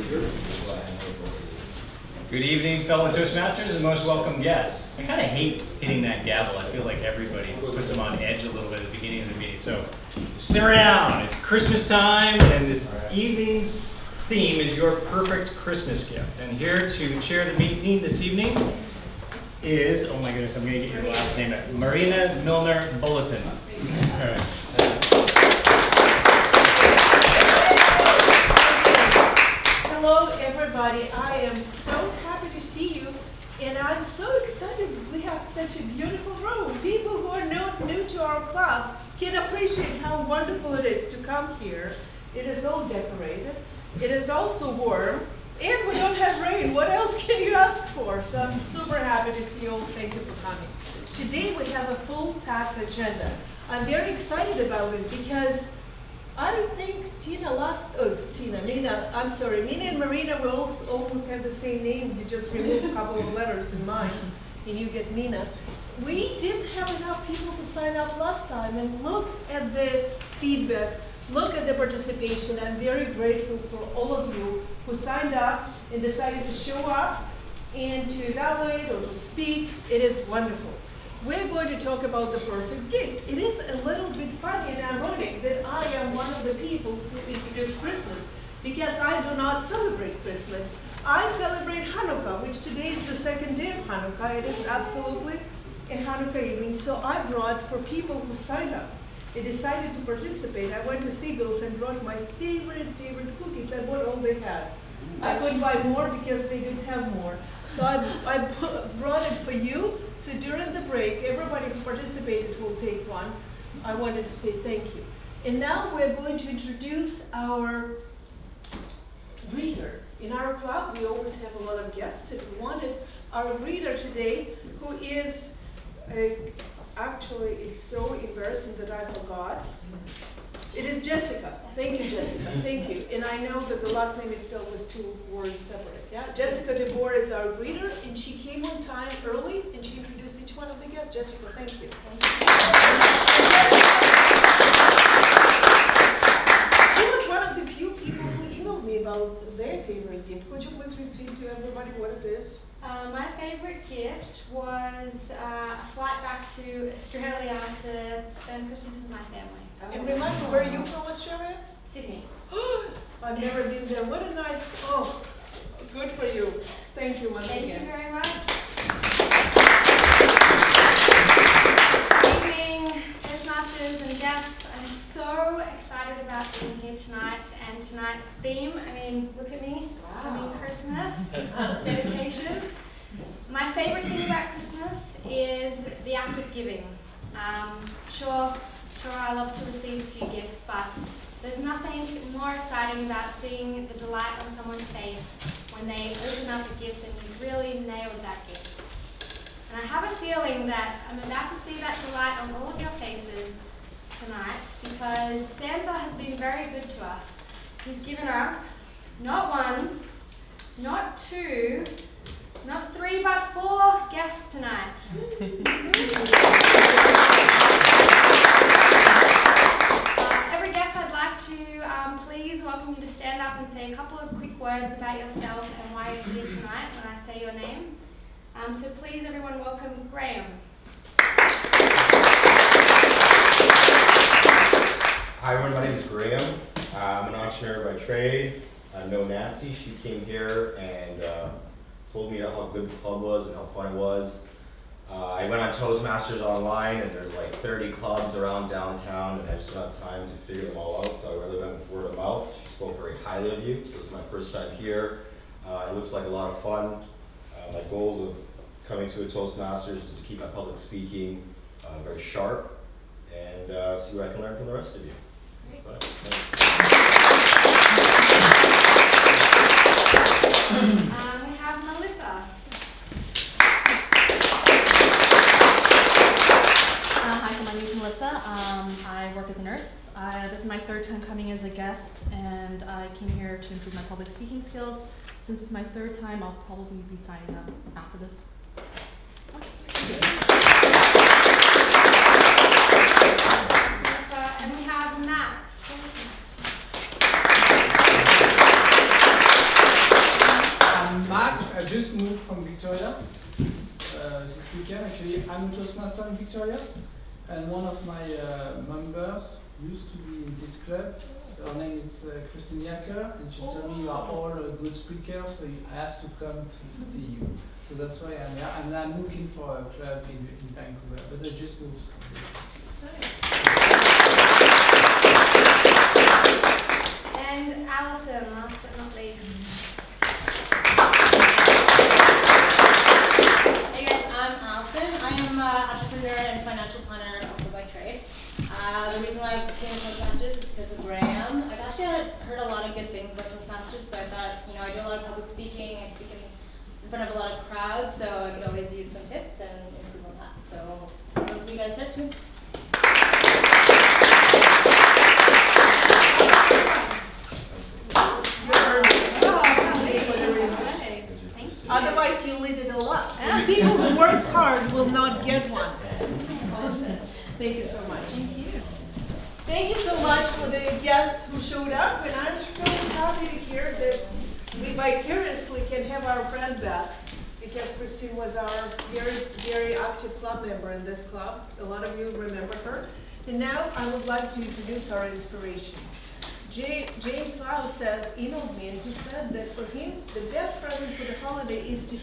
Good evening, fellow Toastmasters and most welcome guests. I kind of hate hitting that gavel. I feel like everybody puts them on edge a little bit at the beginning of the meeting. So simmer down. It's Christmas time, and this evening's theme is your perfect Christmas gift. And here to chair the meeting this evening is, oh my goodness, I'm going to get your last name, Marina Milner Bulletin. All right. Hello everybody, I am so happy to see you, and I'm so excited we have such a beautiful room. People who are new to our club can appreciate how wonderful it is to come here. It is all decorated, it is also warm, and we don't have rain. What else can you ask for? So I'm super happy to see you all. Thank you for coming. Today we have a full packed agenda. I'm very excited about it because I don't think Mina and Marina will almost have the same name. You just remove a couple of letters in mine and you get Mina. We didn't have enough people to sign up last time, and look at the feedback, look at the participation. I'm very grateful for all of you who signed up and decided to show up and to evaluate or to speak. It is wonderful. We're going to talk about the perfect gift. It is a little bit funny and ironic that I am one of the people who introduced Christmas, because I do not celebrate Christmas. I celebrate Hanukkah, which today is the second day of Hanukkah. It is absolutely a Hanukkah evening. So I brought, for people who signed up, they decided to participate. I went to Siegel's and brought my favorite cookies. I bought all they had. I couldn't buy more because they didn't have more. So I brought it for you. So during the break, everybody who participated will take one. I wanted to say thank you. And now we're going to introduce our greeter. In our club, we always have a lot of guests. If we wanted our greeter today, who is, actually, it's so embarrassing that I forgot. It is Jessica. Thank you, Jessica. Thank you. And I know that the last name is spelled with two words separate. Yeah, Jessica DeBoer is our greeter, and she came on time early, and she introduced each one of the guests. Jessica, thank you. She was one of the few people who emailed me about their favorite gift. Could you please repeat to everybody what it is? My favorite gift was a flight back to Australia to spend Christmas with my family. And remember, where are you from, Australia? Sydney. I've never been there. What a nice, good for you. Thank you once again. Thank you very much. Good evening, Toastmasters and guests. I'm so excited about being here tonight and tonight's theme. I mean, look at me. Wow. I mean, Christmas, dedication. My favorite thing about Christmas is the act of giving. Sure, I love to receive a few gifts, but there's nothing more exciting about seeing the delight on someone's face when they open up a gift and you've really nailed that gift. And I have a feeling that I'm about to see that delight on all of your faces tonight, because Santa has been very good to us. He's given us not one, not two, not three, but 4 guests tonight. Every guest, I'd like to please welcome you to stand up and say a couple of quick words about yourself and why you're here tonight when I say your name. So please, everyone, welcome Graham. Hi everyone, my name is Graham. I'm an entrepreneur by trade. I know Nancy. She came here and told me how good the club was and how fun it was. I went on Toastmasters online, and there's like 30 clubs around downtown, and I just don't have time to figure them all out, so I really went with word of mouth. She spoke very highly of you, so it's my first time here. It looks like a lot of fun. My goals of coming to a Toastmasters is to keep my public speaking very sharp and see what I can learn from the rest of you. We have Melissa. Hi, so my name is Melissa. I work as a nurse. This is my 3rd time coming as a guest, and I came here to improve my public speaking skills. Since it's my 3rd time, I'll probably be signing up after this. Melissa, and we have Max. just moved from Victoria this weekend. Actually, I'm a Toastmaster in Victoria, and one of my members used to be in this club. Her name is Christine Yacker, and she told me you are all good speakers, so I have to come to see you. So that's why I'm here, and I'm looking for a club in Vancouver, but I just moved. And Alison, last but not least. Hey guys, I'm Alison. I am an entrepreneur and financial planner also by trade. The reason why I became a Toastmasters is because of Graham. I've actually heard a lot of good things about Toastmasters, so I thought, I do a lot of public speaking, I speak in front of a lot of crowds, so I could always use some tips and improve on that. So hope you guys start too. Otherwise, you'll eat it all up. And people who work hard will not get one. Thank you so much. Thank you. Thank you so much for the guests who showed up, and I'm so happy to hear that we vicariously can have our friend back, because Christine was our very, very active club member in this club. A lot of you remember her. And now I would like to introduce our inspiration. James Lau emailed me, and he said that for him, the best present for the holiday is to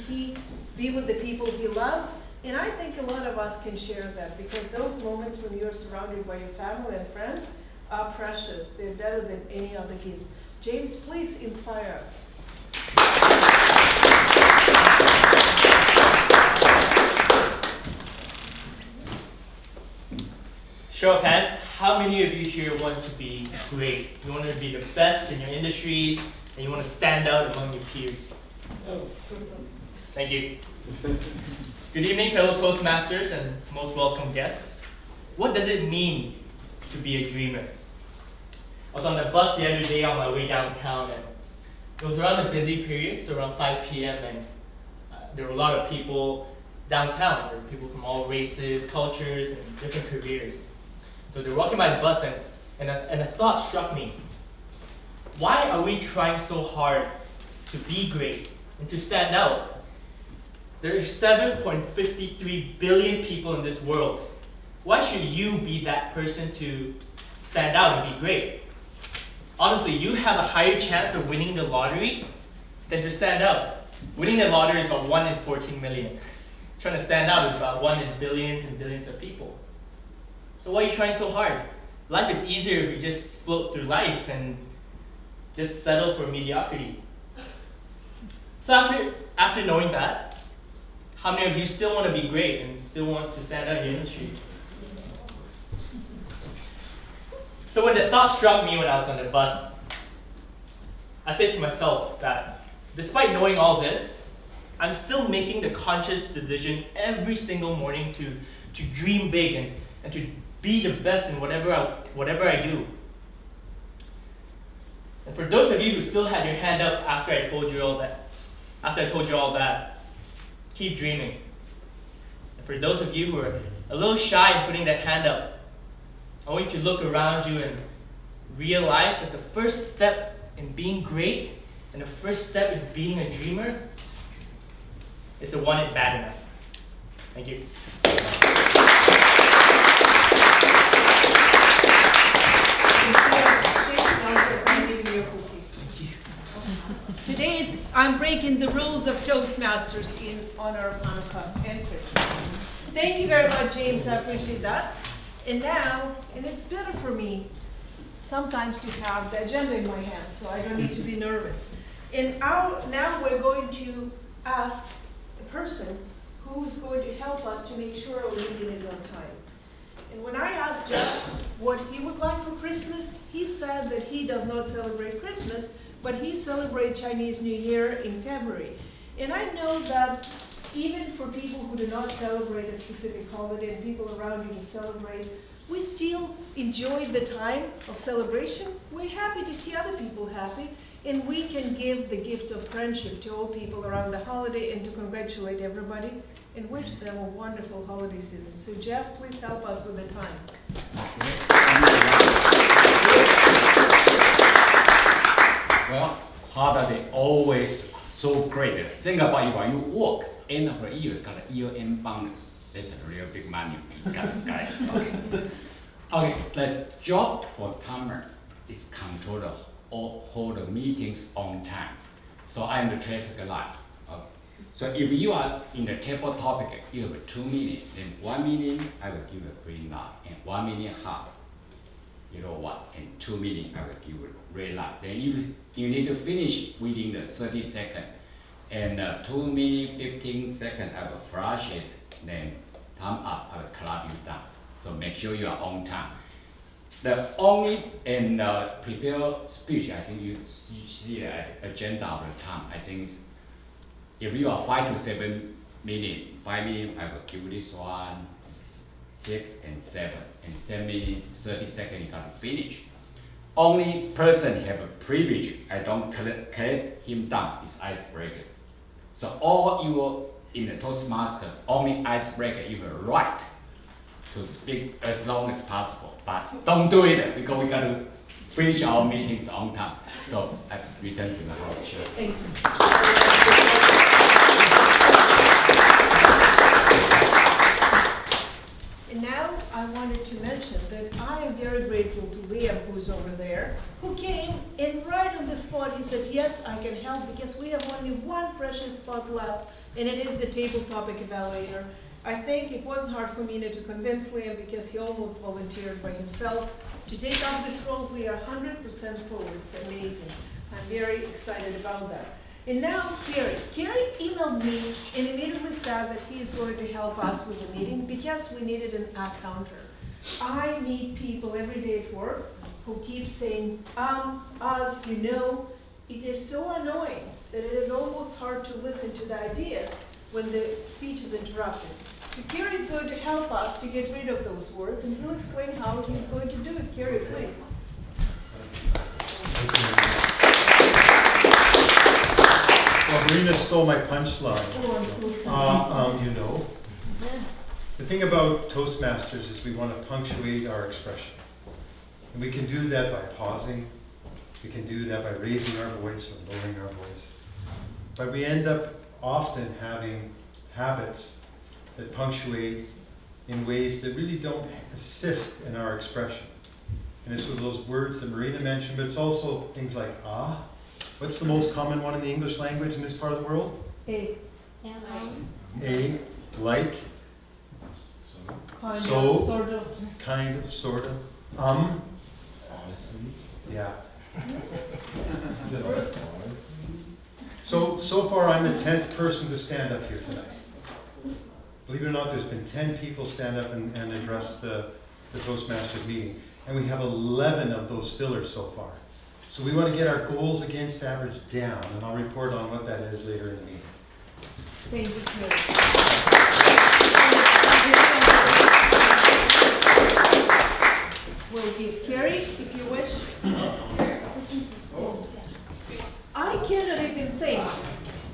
be with the people he loves. And I think a lot of us can share that, because those moments when you're surrounded by your family and friends are precious. They're better than any other gift. James, please inspire us. Show of hands, how many of you here want to be great? You want to be the best in your industries, and you want to stand out among your peers? Thank you. Good evening, fellow Toastmasters and most welcome guests. What does it mean to be a dreamer? I was on the bus the other day on my way downtown, and it was around a busy period, so around 5 p.m., and there were a lot of people downtown. There were people from all races, cultures, and different careers. So they were walking by the bus, and a thought struck me. Why are we trying so hard to be great and to stand out? There are 7.53 billion people in this world. Why should you be that person to stand out and be great? Honestly, you have a higher chance of winning the lottery than to stand out. Winning the lottery is about 1 in 14 million. Trying to stand out is about 1 in billions and billions of people. So why are you trying so hard? Life is easier if you just float through life and just settle for mediocrity. So after knowing that, how many of you still want to be great and still want to stand out in your industry? So when the thought struck me when I was on the bus, I said to myself that despite knowing all this, I'm still making the conscious decision every single morning to dream big and to be the best in whatever I do. And for those of you who still had your hand up after I told you all that, keep dreaming. And for those of you who are a little shy in putting that hand up, I want you to look around you and realize that the first step in being great and the first step in being a dreamer is to want it bad enough. Thank you. Today I'm breaking the rules of Toastmasters in honor of Hanukkah and Christmas. Thank you very much, James. I appreciate that. And now, and it's better for me sometimes to have the agenda in my hand, so I don't need to be nervous. And now we're going to ask a person who's going to help us to make sure our meeting is on time. And when I asked Jeff what he would like for Christmas, he said that he does not celebrate Christmas, but he celebrates Chinese New Year in February. And I know that even for people who do not celebrate a specific holiday and people around you to celebrate, we still enjoy the time of celebration. We're happy to see other people happy, and we can give the gift of friendship to all people around the holiday and to congratulate everybody and wish them a wonderful holiday season. So Jeff, please help us with the time. Well, holiday always so great. Think about it, when you work, end of the year, got a year-end bonus. That's a real big money. Got it. Okay. Okay, the job for timer is control the hold the meetings on time. So I'm the traffic light. So if you are in the table topic, you have 2 minutes, then 1 minute I will give a green light, and 1 minute half. You know what? And 2 minutes I will give a red light. Then you need to finish within the 30 seconds. And 2 minutes, 15 seconds I will flash it. Then time up, I will clap you down. So make sure you are on time. The only and prepare speech, I think you see the agenda of the time. I think if you are 5 to 7 minutes, 5 minutes, I will give this one 6 and 7, and 7 minutes, 30 seconds, you got to finish. Only person have a privilege, I don't collect him down, is icebreaker. So all you in the Toastmaster, only icebreaker, you have a right to speak as long as possible, but don't do it because we got to finish our meetings on time. So I return to the road. Sure. Thank you. And now I wanted to mention that I am very grateful to Liam, who's over there, who came and right on the spot he said, yes, I can help because we have only one precious spot left, and it is the table topic evaluator. I think it wasn't hard for me to convince Liam because he almost volunteered by himself to take on this role. We are 100% full. It's amazing. I'm very excited about that. And now, Kerry. Kerry emailed me and immediately said that he is going to help us with the meeting because we needed an ad counter. I meet people every day at work who keep saying, us, you know. It is so annoying that it is almost hard to listen to the ideas when the speech is interrupted. So Kerry is going to help us to get rid of those words, and he'll explain how he's going to do it. Kerry, please. Well, Marina stole my punchline. Oh, I'm so sorry. You know. The thing about Toastmasters is we want to punctuate our expression. And we can do that by pausing. We can do that by raising our voice or lowering our voice. But we end up often having habits that punctuate in ways that really don't assist in our expression. And it's with those words that Marina mentioned, but it's also things like What's the most common one in the English language in this part of the world? A. A, like, Kind so, of, sort of. kind of, sort of, Honestly. yeah. So far I'm the 10th person to stand up here tonight. Believe it or not, there's been 10 people stand up and address the Toastmasters meeting. And we have 11 of those fillers so far. So we want to get our goals against average down, and I'll report on what that is later in the meeting. Thank you, Kerry. We'll give Kerry, if you wish. I cannot even think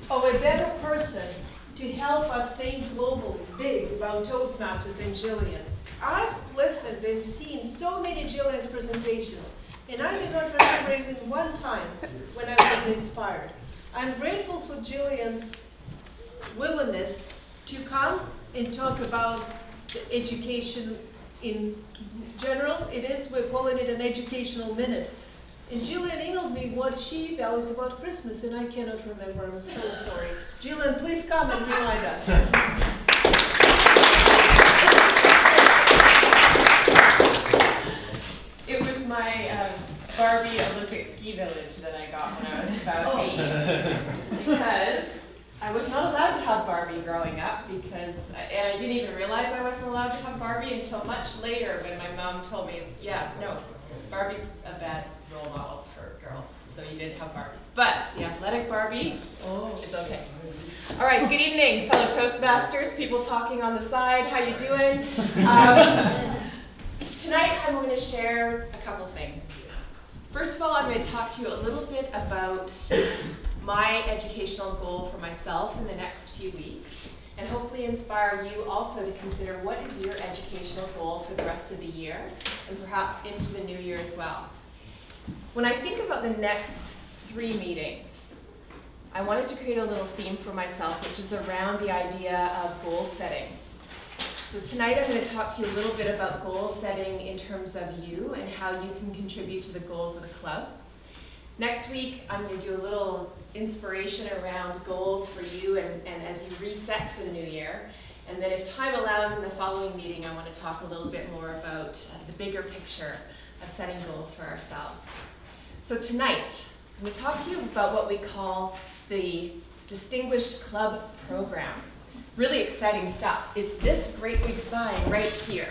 of a better person to help us think globally, big about Toastmasters than Jillian. I've listened and seen so many Jillian's presentations, and I did not remember even one time when I was inspired. I'm grateful for Jillian's willingness to come and talk about the education in general. We're calling it an educational minute. And Jillian emailed me what she values about Christmas, and I cannot remember. I'm so sorry. Jillian, please come and remind us. It was my Barbie Olympic ski village that I got when I was about 8. Because I was not allowed to have Barbie growing up and I didn't even realize I wasn't allowed to have Barbie until much later when my mom told me, yeah, no, Barbie's a bad role model for girls, so you didn't have Barbies. But the athletic Barbie is okay. All right, good evening, fellow Toastmasters, people talking on the side, how you doing? Tonight I'm going to share a couple things with you. First of all, I'm going to talk to you a little bit about my educational goal for myself in the next few weeks, and hopefully inspire you also to consider what is your educational goal for the rest of the year, and perhaps into the new year as well. When I think about the next 3 meetings, I wanted to create a little theme for myself, which is around the idea of goal setting. So tonight I'm going to talk to you a little bit about goal setting in terms of you and how you can contribute to the goals of the club. Next week, I'm going to do a little inspiration around goals for you and as you reset for the new year. And then if time allows in the following meeting, I want to talk a little bit more about the bigger picture of setting goals for ourselves. So tonight, I'm going to talk to you about what we call the Distinguished Club Program. Really exciting stuff. It's this great big sign right here.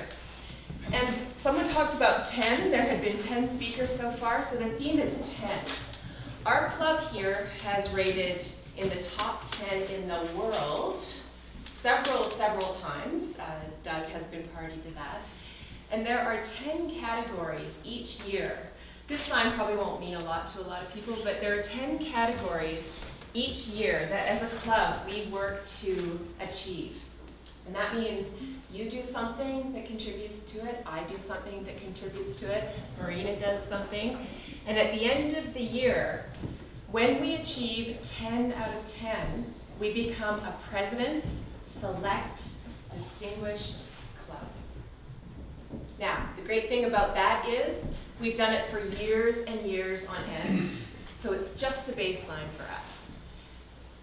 And someone talked about 10. There had been 10 speakers so far, so the theme is 10. Our club here has rated in the top 10 in the world several times. Doug has been party to that. And there are 10 categories each year. This sign probably won't mean a lot to a lot of people, but there are 10 categories each year that as a club we work to achieve. And that means you do something that contributes to it, I do something that contributes to it, Marina does something. And at the end of the year, when we achieve 10 out of 10, we become a President's Select Distinguished Club. Now, the great thing about that is we've done it for years and years on end, so it's just the baseline for us.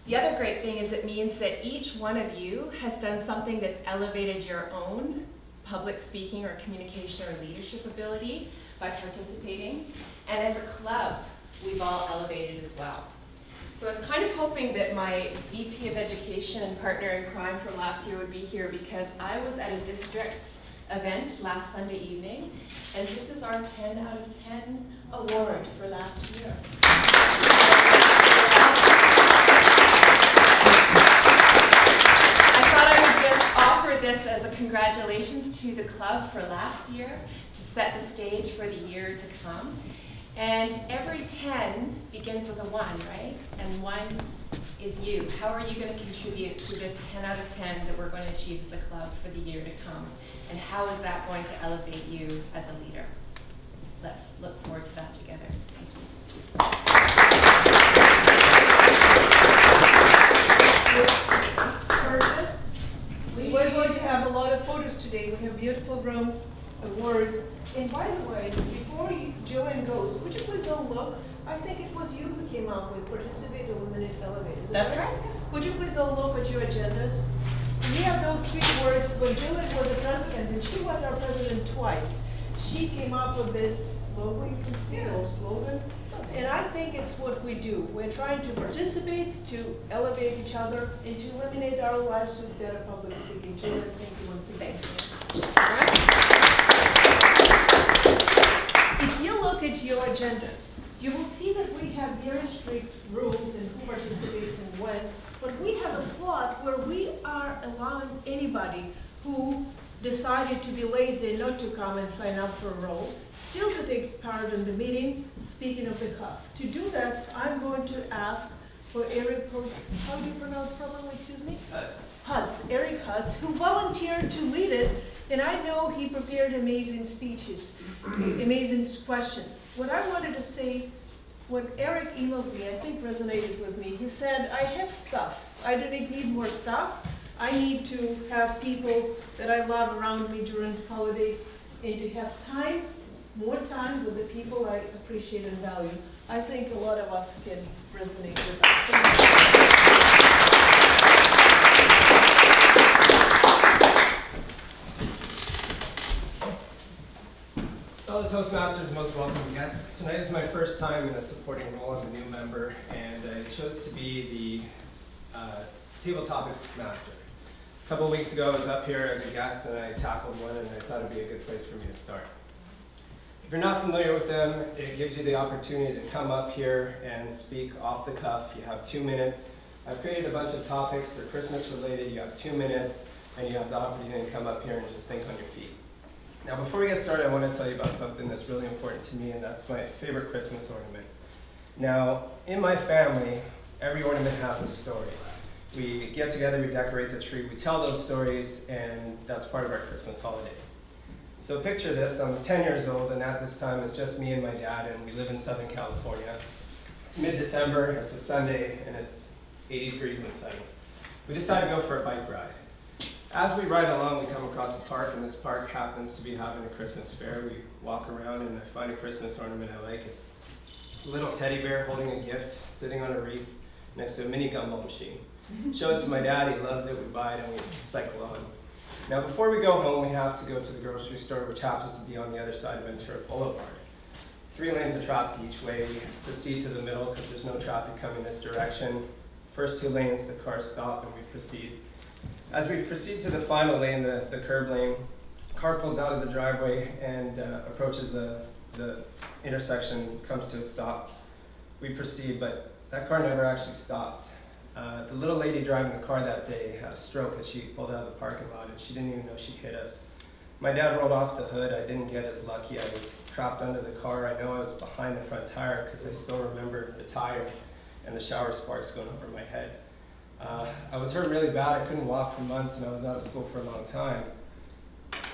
The other great thing is it means that each one of you has done something that's elevated your own public speaking or communication or leadership ability by participating. And as a club, we've all elevated as well. So I was kind of hoping that my VP of Education and partner in crime from last year would be here because I was at a district event last Sunday evening, and this is our 10 out of 10 award for last year. This as a congratulations to the club for last year to set the stage for the year to come. And every 10 begins with a 1, right? And 1 is you. How are you going to contribute to this 10 out of 10 that we're going to achieve as a club for the year to come? And how is that going to elevate you as a leader? Let's look forward to that together. Thank Perfect. We're going to have a lot of photos today. We have beautiful room, awards. And by the way, before Jillian goes, could you please all look? I think it was you who came up with participate, illuminate, elevate. Is that That's right. Could you please all look at your agendas? We have those 3 words. When Jillian was the president, and she was our president twice, she came up with this logo, you can see, or slogan. And I think it's what we do. We're trying to participate, to elevate each other, and to eliminate our lives with better public speaking. Jillian, thank you once again. If you look at your agendas, you will see that we have very strict rules in who participates and when, but we have a slot where we are allowing anybody who decided to be lazy, not to come and sign up for a role, still to take part in the meeting, speaking of the cup. To do that, I'm going to ask for Eric Hutz, how do you pronounce properly, excuse me? Hutz, Eric Hutz, who volunteered to lead it, and I know he prepared amazing speeches, amazing questions. What I wanted to say, what Eric emailed me, I think resonated with me. He said, I have stuff. I don't need more stuff. I need to have people that I love around me during holidays and to have time, more time with the people I appreciate and value. I think a lot of us can resonate with that. Fellow Toastmasters, most welcome guests. Tonight is my first time in a supporting role. I'm a new member, and I chose to be the Table Topics Master. A couple of weeks ago, I was up here as a guest, and I tackled one, and I thought it'd be a good place for me to start. If you're not familiar with them, it gives you the opportunity to come up here and speak off the cuff. You have 2 minutes. I've created a bunch of topics. They're Christmas related. You have 2 minutes, and you have the opportunity to come up here and just think on your feet. Now, before we get started, I want to tell you about something that's really important to me, and that's my favorite Christmas ornament. Now, in my family, every ornament has a story. We get together, we decorate the tree, we tell those stories, and that's part of our Christmas holiday. So picture this, I'm 10 years old, and at this time it's just me and my dad, and we live in Southern California. It's mid-December, it's a Sunday, and it's 80 degrees and sunny. We decided to go for a bike ride. As we ride along, we come across a park, and this park happens to be having a Christmas fair. We walk around, and I find a Christmas ornament I like. It's a little teddy bear holding a gift, sitting on a wreath next to a mini gumball machine. Show it to my dad, he loves it, we buy it, and we cycle on. Now before we go home, we have to go to the grocery store, which happens to be on the other side of Ventura Boulevard. 3 lanes of traffic each way. We proceed to the middle because there's no traffic coming this direction. First 2 lanes, the cars stop and we proceed. As we proceed to the final lane, the curb lane, car pulls out of the driveway and approaches the intersection, comes to a stop. We proceed, but that car never actually stopped. The little lady driving the car that day had a stroke as she pulled out of the parking lot, and she didn't even know she hit us. My dad rolled off the hood. I didn't get as lucky. I was trapped under the car. I know I was behind the front tire because I still remember the tire and the shower sparks going over my head. I was hurt really bad. I couldn't walk for months, and I was out of school for a long time.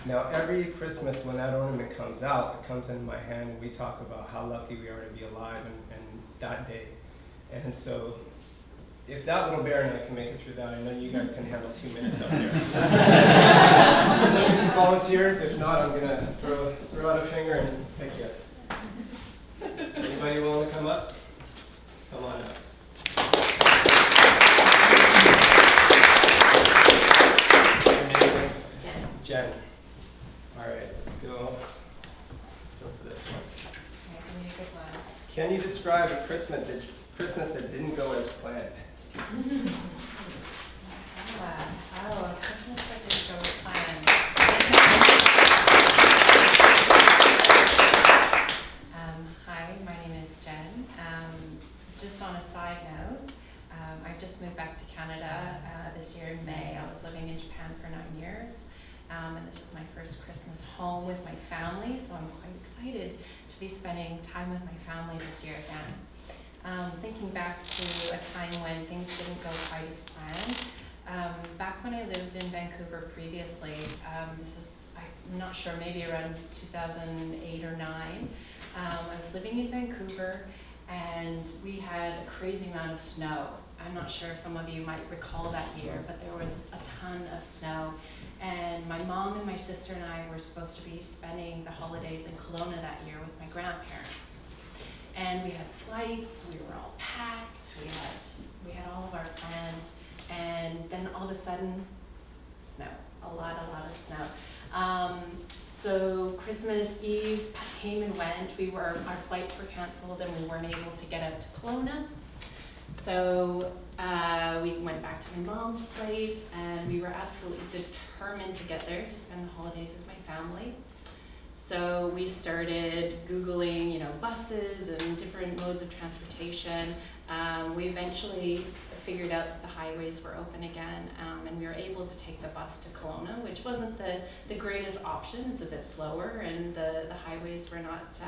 Now, every Christmas when that ornament comes out, it comes in my hand, and we talk about how lucky we are to be alive and that day. And so, if that little bear and I can make it through that, I know you guys can handle 2 minutes up there. Any volunteers? If not, I'm going to throw out a finger and pick you. Anybody willing to come up? Come on up. Jen. All right, let's go for this one. Okay, give me a good one. Can you describe a Christmas that didn't go as planned? A Christmas that didn't go as planned. Hi, my name is Jen. Just on a side note, I've just moved back to Canada this year in May. I was living in Japan for 9 years. And this is my first Christmas home with my family, so I'm quite excited to be spending time with my family this year again. Thinking back to a time when things didn't go quite as planned, back when I lived in Vancouver previously, this is, I'm not sure, maybe around 2008 or 9, I was living in Vancouver and we had a crazy amount of snow. I'm not sure if some of you might recall that year, but there was a ton of snow. And my mom and my sister and I were supposed to be spending the holidays in Kelowna that year with my grandparents. And we had flights, we were all packed, we had all of our plans, and then all of a sudden, snow, a lot of snow. So Christmas Eve came and went, our flights were canceled and we weren't able to get out to Kelowna. So we went back to my mom's place and we were absolutely determined to get there to spend the holidays with my family. So we started Googling, buses and different modes of transportation. We eventually figured out that the highways were open again, and we were able to take the bus to Kelowna, which wasn't the greatest option. It's a bit slower and the highways were not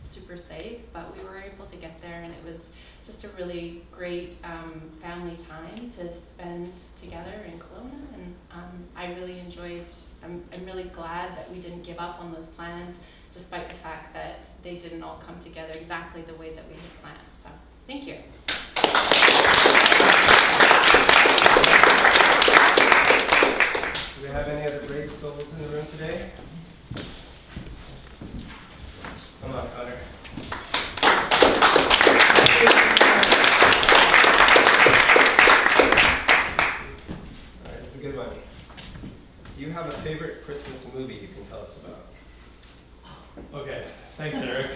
super safe, but we were able to get there, and it was just a really great family time to spend together in Kelowna, and I really enjoyed. I'm really glad that we didn't give up on those plans, despite the fact that they didn't all come together exactly the way that we had planned. So, thank you. Do we have any other brave souls in the room today? Come on, Connor. Alright, this is a good one. Do you have a favorite Christmas movie you can tell us about? Okay, thanks Eric.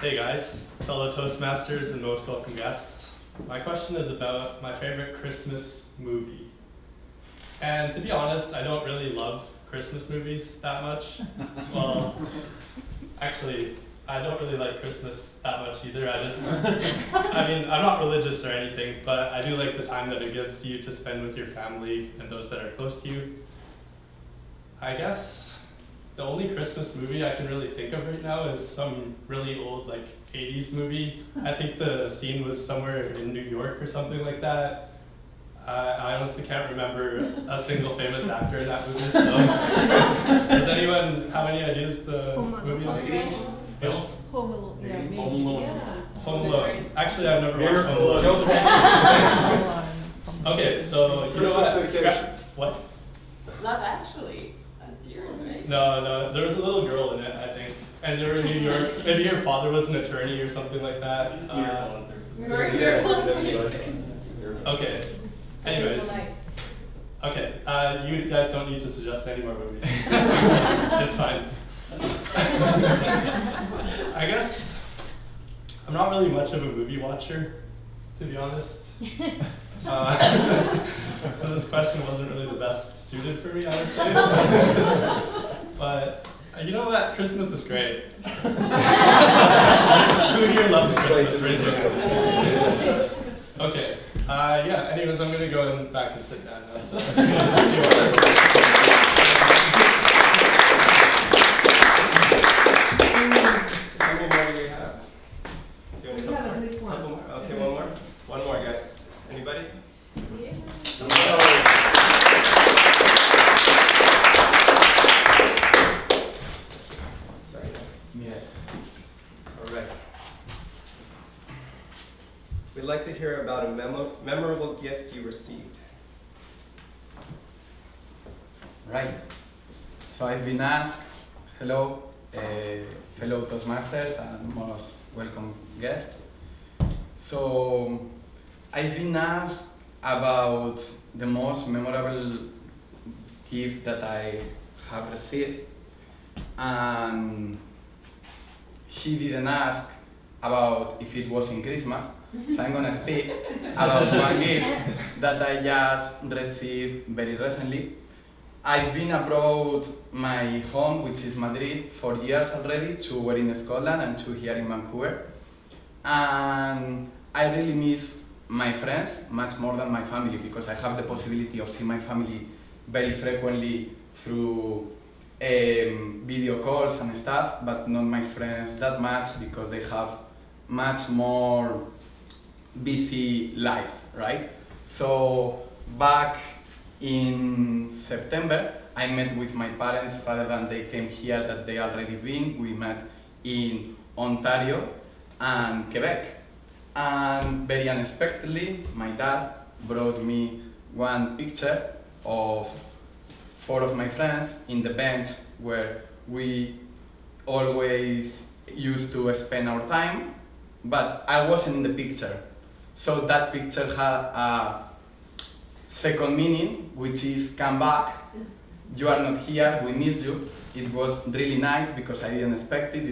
Hey guys, fellow Toastmasters and most welcome guests. My question is about my favorite Christmas movie. And to be honest, I don't really love Christmas movies that much. Well, actually, I don't really like Christmas that much either. I'm not religious or anything, but I do like the time that it gives you to spend with your family and those that are close to you. I guess the only Christmas movie I can really think of right now is some really old, 80s movie. I think the scene was somewhere in New York or something like that. I honestly can't remember a single famous actor in that movie, so. Does anyone have any ideas the movie? Home Alone. Bill? Home Alone. Yeah, maybe. Home Alone. Yeah. Home Alone. Actually, I've never watched Miracle Home on- Alone. Okay, so you know what? What? Love Actually. That's yours, right? No, there was a little girl in it, I think. And they were in New York. Maybe her father was an attorney or something like that. Okay. Anyways. Okay. You guys don't need to suggest any more movies. It's fine. I guess I'm not really much of a movie watcher, to be honest. So this question wasn't really the best suited for me, I would say. But you know what? Christmas is great. Who here loves Christmas? Raise your hand. Okay. Yeah. Anyways, I'm gonna go back and sit down now. So let's see how many more do we have? Do you want a We couple have at more? least one. Couple more? Okay, one more. One more, guys. Anybody? Sorry. Yeah. All right. We'd like to hear about a memorable gift you received. Right. So I've been asked, hello, fellow Toastmasters and most welcome guest. So I've been asked about the most memorable gift that I have received, and he didn't ask about if it was in Christmas. So I'm gonna speak about one gift that I just received very recently. I've been abroad my home, which is Madrid, for years already, 2 were in Scotland and 2 here in Vancouver. And I really miss my friends much more than my family, because I have the possibility of seeing my family very frequently through video calls and stuff, but not my friends that much because they have much more busy lives, right? So back in September, I met with my parents rather than they came here that they already been. We met in Ontario and Quebec. And very unexpectedly, my dad brought me one picture of 4 of my friends in the bench where we always used to spend our time, but I wasn't in the picture. So that picture had a second meaning, which is come back, you are not here, we miss you. It was really nice because I didn't expect it.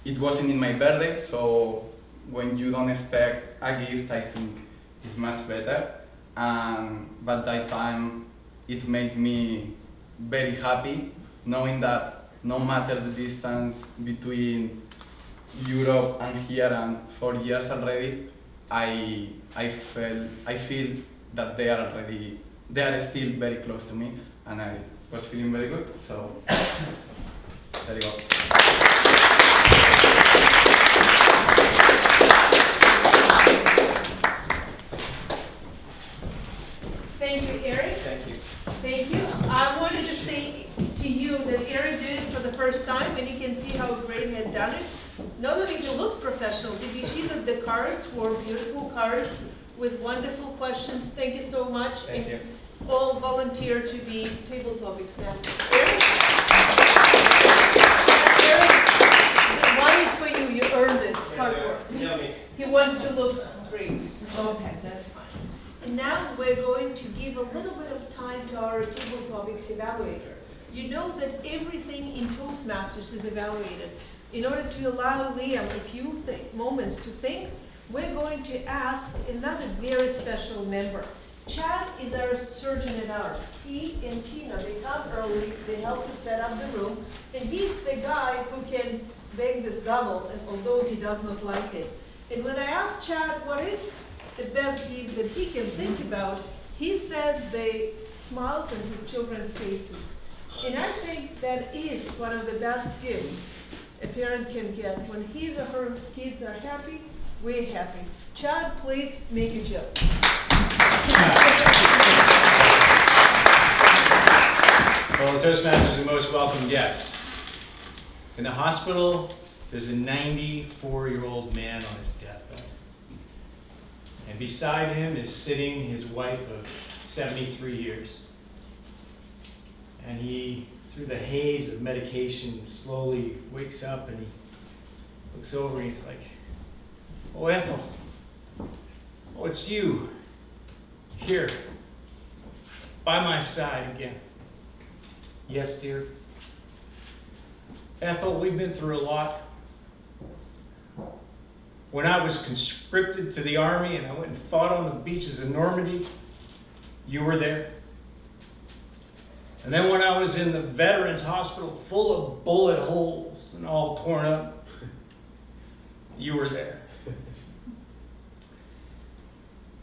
It wasn't in my birthday, so when you don't expect a gift, I think it's much better. But that time, it made me very happy, knowing that no matter the distance between Europe and here and 4 years already, I feel that they are still very close to me, and I was feeling very good. So there you go. Thank you, Eric. Thank you. Thank you. I wanted to say to you that Eric did it for the first time, and you can see how great he had done it. Not only did he look professional, did you see that the cards were beautiful cards with wonderful questions? Thank you so much. Thank you. All volunteer to be table topics masters. Eric, one is for you. You earned it. Hard work. Yummy. He wants to look great. Okay, that's fine. And now we're going to give a little bit of time to our table topics evaluator. You know that everything in Toastmasters is evaluated. In order to allow Liam a few moments to think, we're going to ask another very special member. Chad is our surgeon at ours. He and Tina, they come early, they help to set up the room, and he's the guy who can bang this gavel, and although he does not like it. And when I asked Chad what is the best gift that he can think about, he said the smiles on his children's faces. And I think that is one of the best gifts a parent can get. When his or her kids are happy, we're happy. Chad, please make a joke. Well, the Toastmasters are most welcome guests. In the hospital, there's a 94-year-old man on his deathbed. And beside him is sitting his wife of 73 years. And he, through the haze of medication, slowly wakes up and he looks over and he's like, "Oh, Ethel, oh, it's you, here, by my side again." "Yes, dear." "Ethel, we've been through a lot. When I was conscripted to the army and I went and fought on the beaches of Normandy, you were there. And then when I was in the Veterans Hospital full of bullet holes and all torn up, you were there.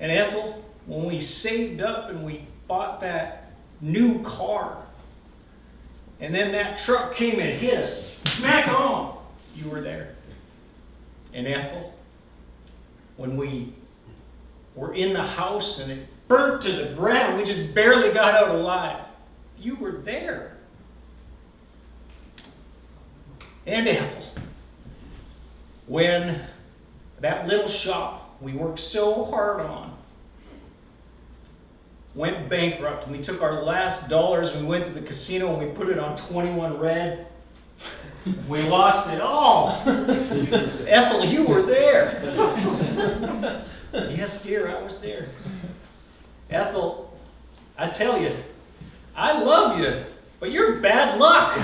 And Ethel, when we saved up and we bought that new car, and then that truck came and hit us smack on, you were there. And Ethel, when we were in the house and it burnt to the ground, we just barely got out alive, you were there." And Ethel, when that little shop we worked so hard on went bankrupt and we took our last dollars and we went to the casino and we put it on 21 red, we lost it all. Ethel, you were there. "Yes, dear, I was there. Ethel, I tell you, I love you, but you're bad luck."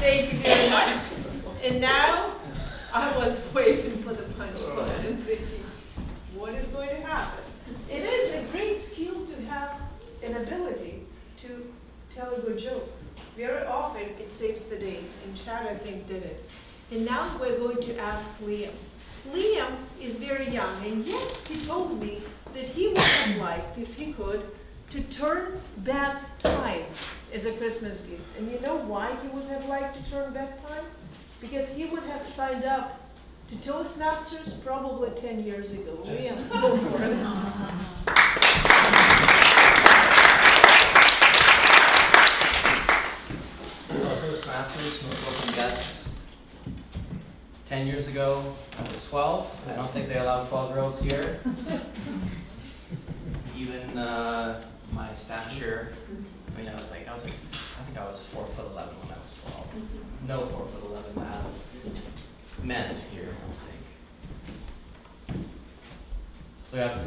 Thank you very much. And now, I was waiting for the punchline and thinking, what is going to happen? It is a great skill to have an ability to tell a good joke. Very often, it saves the day, and Chad, I think, did it. And now we're going to ask Liam. Liam is very young, and yet he told me that he would have liked, if he could, to turn back time as a Christmas gift. And you know why he would have liked to turn back time? Because he would have signed up to Toastmasters probably 10 years ago. Liam, go for it. Hello, Toastmasters, most welcome guests. 10 years ago, I was 12. I don't think they allow 12-year-olds here. Even my stature, I think I was 4'11" when I was 12. No 4'11" men here, I don't think. So we have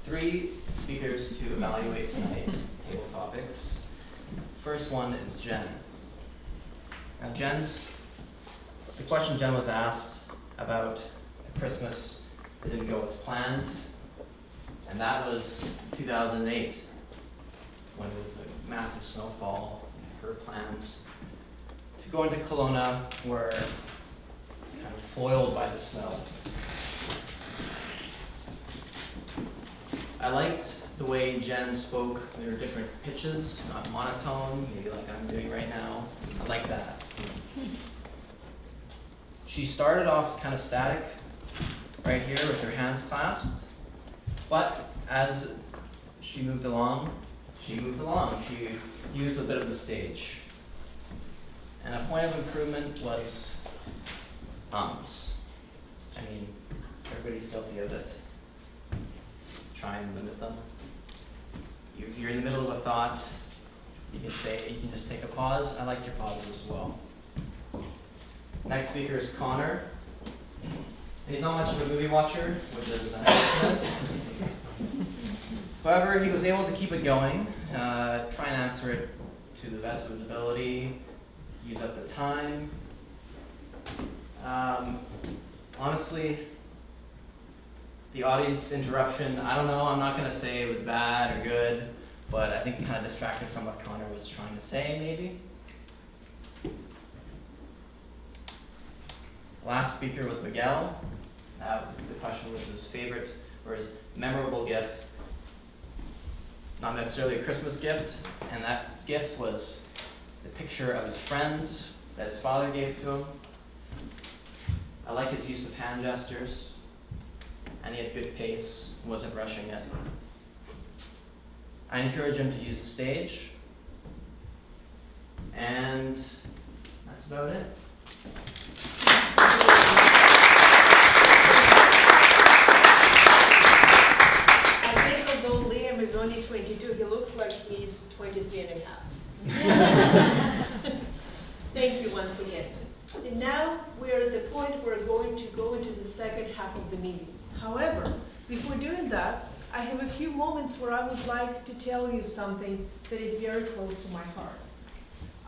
three speakers to evaluate tonight's table topics. First one is Jen. Now the question Jen was asked about Christmas that didn't go as planned, and that was 2008, when there was a massive snowfall. Her plans to go into Kelowna were kind of foiled by the snow. I liked the way Jen spoke. There were different pitches, not monotone, maybe like I'm doing right now. I like that. She started off kind of static, right here with her hands clasped, but as she moved along. She used a bit of the stage. And a point of improvement was ums. I mean, everybody's guilty of it. Try and limit them. If you're in the middle of a thought, you can just take a pause. I liked your pauses as well. Next speaker is Connor. He's not much of a movie watcher, which is unfortunate. However, he was able to keep it going, try and answer it to the best of his ability, use up the time. Honestly, the audience interruption, I don't know, I'm not going to say it was bad or good, but I think it kind of distracted from what Connor was trying to say, maybe. Last speaker was Miguel. The question was his favorite or his memorable gift. Not necessarily a Christmas gift, and that gift was the picture of his friends that his father gave to him. I like his use of hand gestures, and he had good pace, wasn't rushing it. I encourage him to use the stage. And that's about it. I think although Liam is only 22, he looks like he's 23 and a half. Thank you once again. And now we're at the point where we're going to go into the second half of the meeting. However, before doing that, I have a few moments where I would like to tell you something that is very close to my heart.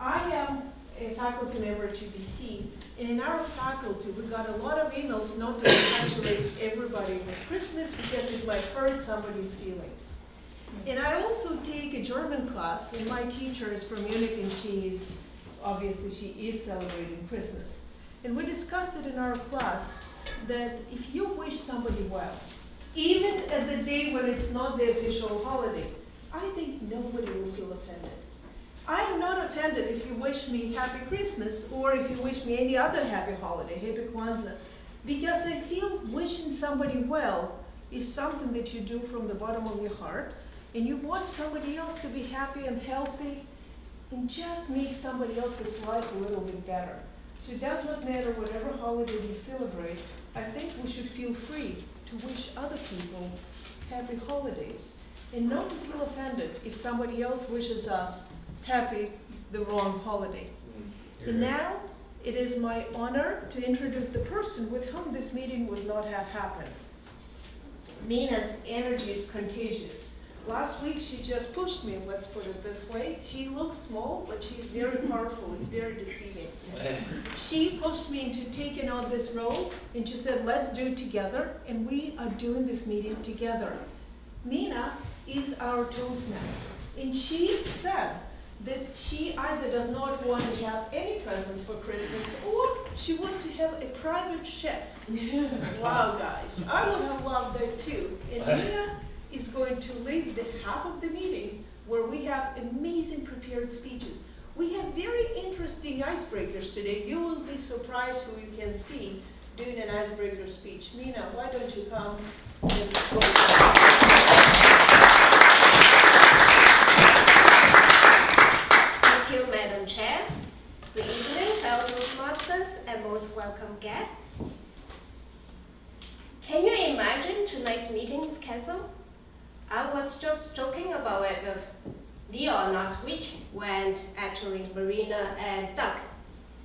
I am a faculty member at UBC, and in our faculty, we got a lot of emails not to congratulate everybody with Christmas because it might hurt somebody's feelings. And I also take a German class, and my teacher is from Munich, and she is celebrating Christmas. And we discussed it in our class that if you wish somebody well, even at the day when it's not the official holiday, I think nobody will feel offended. I'm not offended if you wish me Happy Christmas or if you wish me any other happy holiday, Happy Kwanzaa, because I feel wishing somebody well is something that you do from the bottom of your heart, and you want somebody else to be happy and healthy and just make somebody else's life a little bit better. So it does not matter whatever holiday we celebrate, I think we should feel free to wish other people happy holidays and not to feel offended if somebody else wishes us the wrong holiday. And now it is my honor to introduce the person with whom this meeting would not have happened. Mina's energy is contagious. Last week she just pushed me, let's put it this way. She looks small, but she's very powerful. It's very deceiving. She pushed me into taking on this role, and she said, let's do it together, and we are doing this meeting together. Mina is our Toastmaster, and she said that she either does not want to have any presents for Christmas or she wants to have a private chef. Wow, guys, I would have loved that too. And Mina is going to lead the half of the meeting where we have amazing prepared speeches. We have very interesting icebreakers today. You will be surprised who you can see doing an icebreaker speech. Mina, why don't you come and Thank you, Madam Chair. Good evening, fellow Toastmasters and most welcome guests. Can you imagine tonight's meeting is cancelled? I was just joking about it with Leon last week when actually Marina and Doug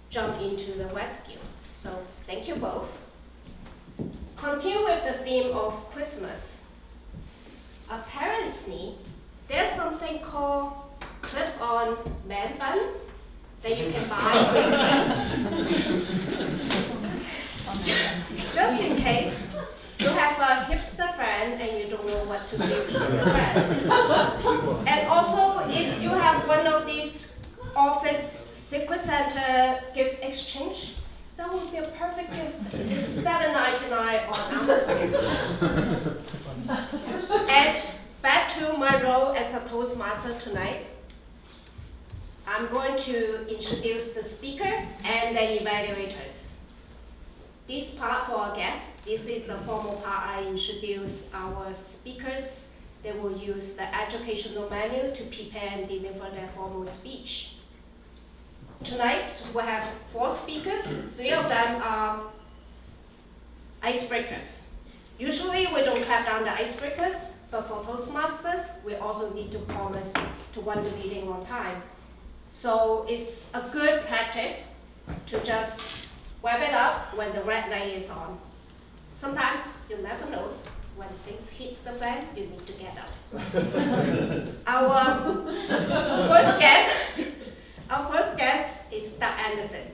jumped into the rescue. So thank you both. Continue with the theme of Christmas. Apparently, there's something called clip-on man bun that you can buy for your friends. Just in case you have a hipster friend and you don't know what to give your friends. And also, if you have one of these office Secret Santa gift exchange, that would be a perfect gift. It's $7.99 on Amazon. And back to my role as a Toastmaster tonight. I'm going to introduce the speaker and the evaluators. This part for our guests, this is the formal part. I introduce our speakers. They will use the educational manual to prepare and deliver their formal speech. Tonight, we have 4 speakers. 3 of them are icebreakers. Usually, we don't clap down the icebreakers, but for Toastmasters, we also need to promise to run the meeting on time. So it's a good practice to just wrap it up when the red light is on. Sometimes you never know when things hit the fan, you need to get up. Our first guest is Doug Anderson.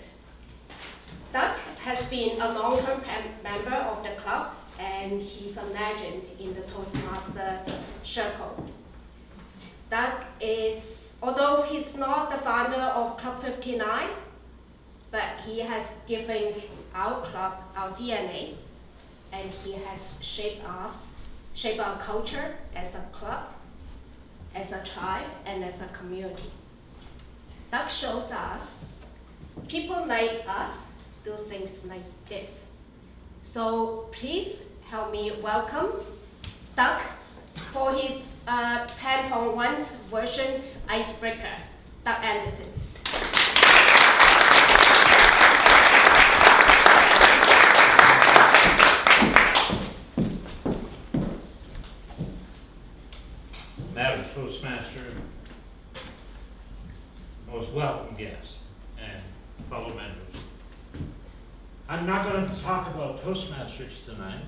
Doug has been a long-term member of the club, and he's a legend in the Toastmaster circle. Doug is, although he's not the founder of Club 59, but he has given our club our DNA, and he has shaped our culture as a club, as a tribe, and as a community. Doug shows us people like us do things like this. So please help me welcome Doug for his 10.1 versions icebreaker. Doug Anderson. Madam Toastmaster, most welcome guests and fellow members. I'm not going to talk about Toastmasters tonight.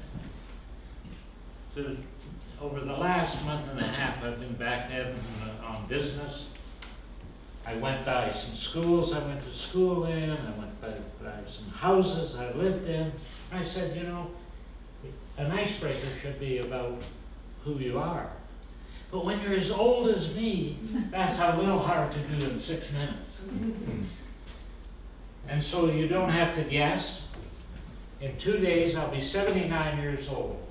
Over the last month and a half, I've been back to Edmonton on business. I went by some schools I went to school in, I went by some houses I lived in. I said, you know, an icebreaker should be about who you are. But when you're as old as me, that's a little hard to do in 6 minutes. And so you don't have to guess. In 2 days, I'll be 79 years old.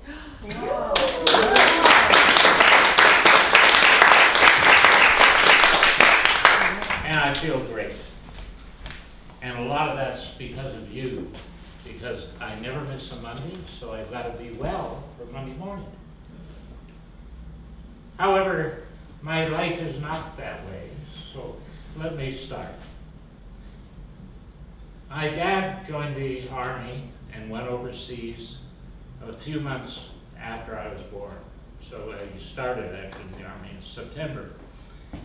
And I feel great. And a lot of that's because of you. Because I never miss a Monday, so I've got to be well for Monday morning. However, my life is not that way, so let me start. My dad joined the Army and went overseas a few months after I was born. So he started actually in the Army in September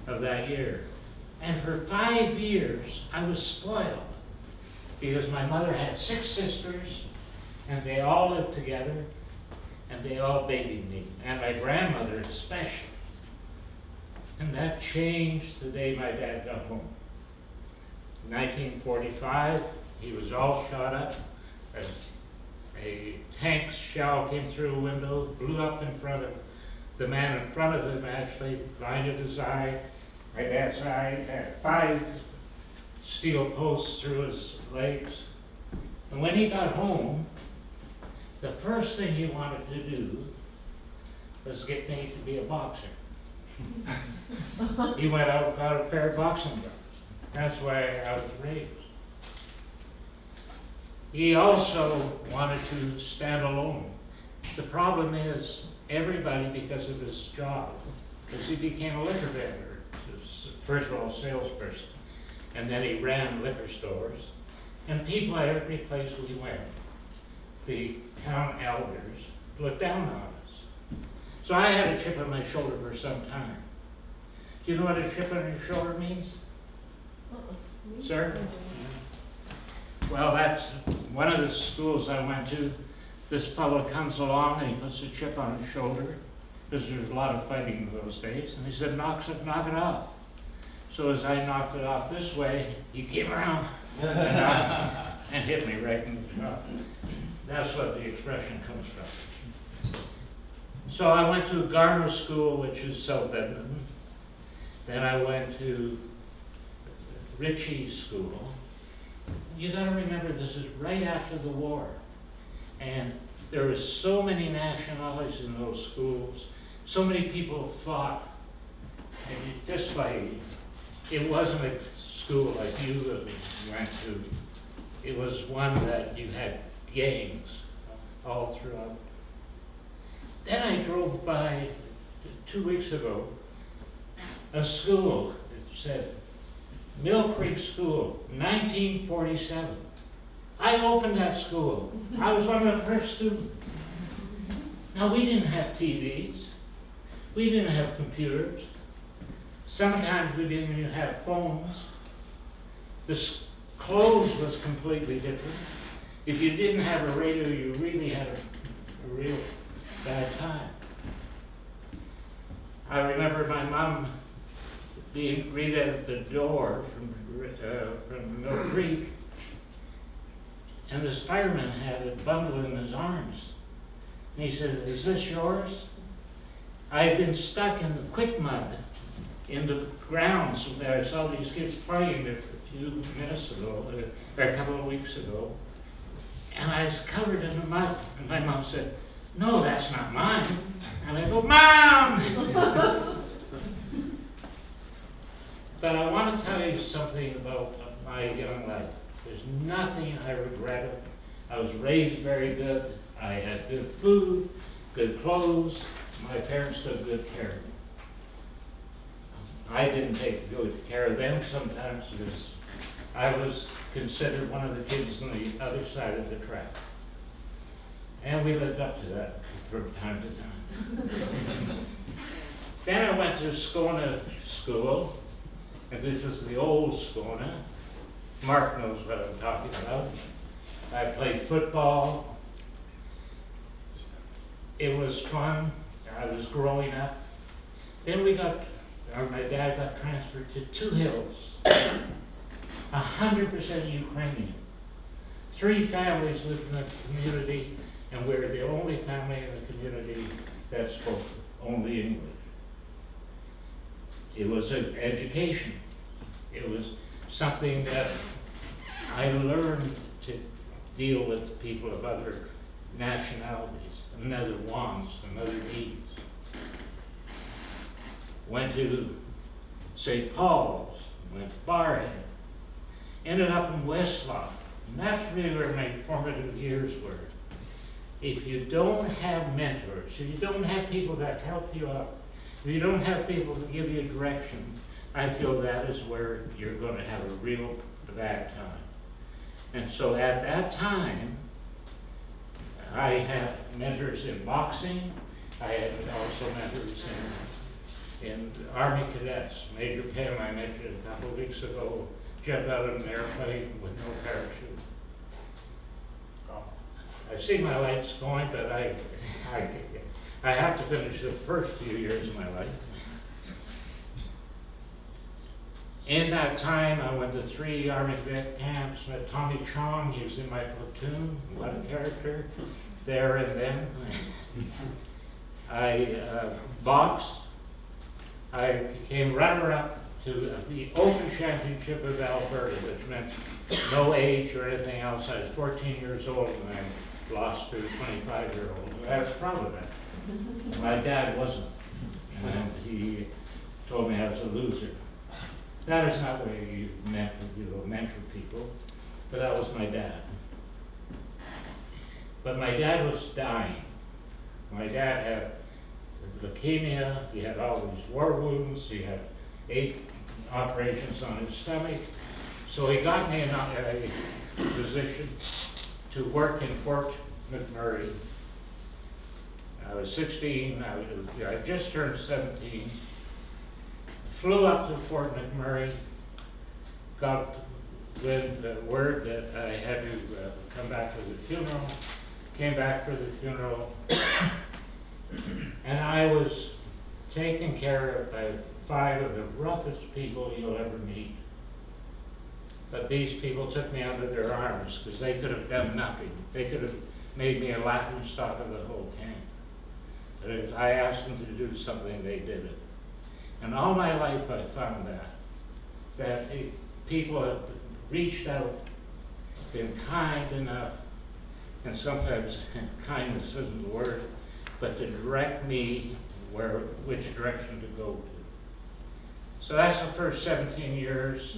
of that year. And for 5 years, I was spoiled because my mother had 6 sisters and they all lived together and they all babied me, and my grandmother especially. And that changed the day my dad got home. In 1945, he was all shot up. A tank shell came through a window, blew up in front of the man in front of him, actually blinded his eye. My dad's eye had 5 steel posts through his legs. And when he got home, the first thing he wanted to do was get me to be a boxer. He went out and got a pair of boxing gloves. That's why I was raised. He also wanted to stand alone. The problem is everybody, because of his job, because he became a liquor vendor, first of all, a salesperson, and then he ran liquor stores, and people at every place we went, the town elders, looked down on us. So I had a chip on my shoulder for some time. Do you know what a chip on your shoulder means? Sir? Well, that's one of the schools I went to. This fellow comes along and he puts a chip on his shoulder, because there was a lot of fighting in those days, and he said, knock it off. So as I knocked it off this way, he came around and hit me right in the jaw. That's what the expression comes from. So I went to Garner School, which is South Edmonton. Then I went to Ritchie School. You got to remember, this is right after the war. And there were so many nationalities in those schools. So many people fought and fist fighting. It wasn't a school like you that we went to. It was one that you had gangs all throughout. Then I drove by 2 weeks ago a school. It said Mill Creek School, 1947. I opened that school. I was one of the first students. Now, we didn't have TVs. We didn't have computers. Sometimes we didn't even have phones. The clothes was completely different. If you didn't have a radio, you really had a real bad time. I remember my mom being greeted at the door from Mill Creek, and this fireman had a bundle in his arms. And he said, is this yours? I had been stuck in the quick mud in the grounds where I saw these kids playing a few minutes ago, or a couple of weeks ago, and I was covered in the mud. And my mom said, no, that's not mine. And I go, Mom! But I want to tell you something about my young life. There's nothing I regretted. I was raised very good. I had good food, good clothes, My parents took good care of me. I didn't take good care of them sometimes because I was considered one of the kids on the other side of the track. And we lived up to that from time to time. Then I went to Skona School, and this was the old Skona. Mark knows what I'm talking about. I played football. It was fun. I was growing up. Then my dad got transferred to Two Hills, 100% Ukrainian. 3 families lived in the community, and we're the only family in the community that spoke only English. It was an education. It was something that I learned to deal with people of other nationalities, and other wants, and other needs. Went to St. Paul's, went to Barhead, ended up in Westlaw. And that's really where my formative years were. If you don't have mentors, if you don't have people that help you out, if you don't have people to give you direction, I feel that is where you're going to have a real bad time. And so at that time, I have mentors in boxing. I had also mentors in Army cadets. Major Pam, I mentioned a couple of weeks ago, jumped out of an airplane with no parachute. I see my lights going, but I have to finish the first few years of my life. In that time, I went to 3 Army cadet camps, met Tommy Chong, he was in my platoon, what a character, there and then. I boxed. I became runner-up to the Open Championship of Alberta, which meant no age or anything else. I was 14 years old when I lost to a 25-year-old. I was proud of that. My dad wasn't, and he told me I was a loser. That is not the way you mentor people, but that was my dad. But my dad was dying. My dad had leukemia, he had all these war wounds, he had 8 operations on his stomach. So he got me in a position to work in Fort McMurray. I was 16, I just turned 17. Flew up to Fort McMurray, got the word that I had to come back for the funeral, came back for the funeral, and I was taken care of by 5 of the roughest people you'll ever meet. But these people took me under their arms because they could have done nothing. They could have made me a laughing stock of the whole camp. But if I asked them to do something, they did it. And all my life I found that people have reached out, been kind enough, and sometimes kindness isn't the word, but to direct me which direction to go to. So that's the first 17 years.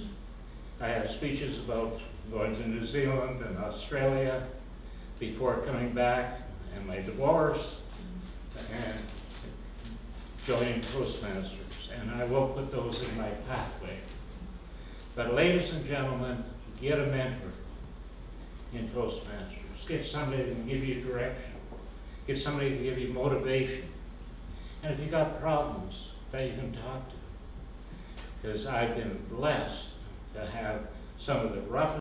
I have speeches about going to New Zealand and Australia before coming back, and my divorce, and joining Toastmasters. And I will put those in my pathway. But ladies and gentlemen, get a mentor in Toastmasters. Get somebody that can give you direction. Get somebody to give you motivation. And if you got problems, that you can talk to. Because I've been blessed to have some of the roughest